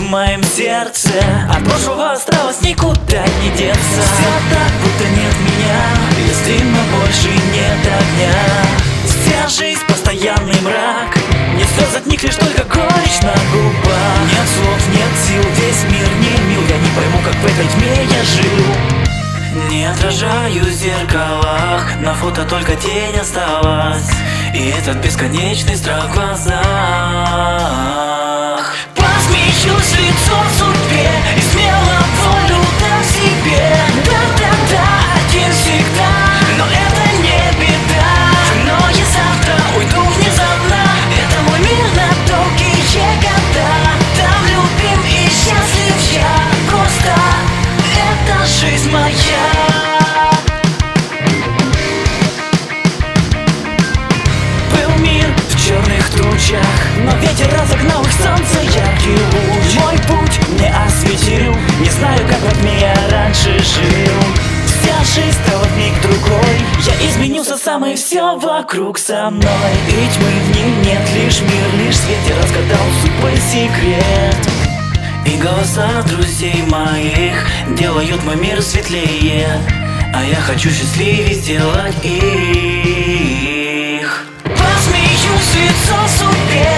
моем сердце. От прошлого осталось никуда не деться. Все так, будто нет меня, если мы больше нет огня. Вся жизнь постоянный мрак, нет слез от них, лишь только горечь на губах. Нет слов, нет сил, весь мир не мил. Я не пойму, как в этой тьме я жил. Не отражаюсь в зеркалах, на фото только тень осталась, и этот бесконечный страх в глазах. Посмеюсь лицом судьбе и смело волю дам себе. Да-да-да, один всегда, но это не беда. Но я завтра уйду внезапно, это мой мир на долгие года. Там любим и счастлив я, просто это жизнь моя. Был мир в черных тучах, но ветер разогнал их, солнце яркий луч. Мой путь мне осветил, не знаю, как во тьме я раньше жил. Вся жизнь стала вмиг другой, я изменился сам, и все вокруг со мной. И тьмы в ней нет, лишь мир, лишь свет. Я разгадал свой секрет, и голоса друзей моих делают мой мир светлее, а я хочу счастливее сделать их. Посмеюсь лицом судьбе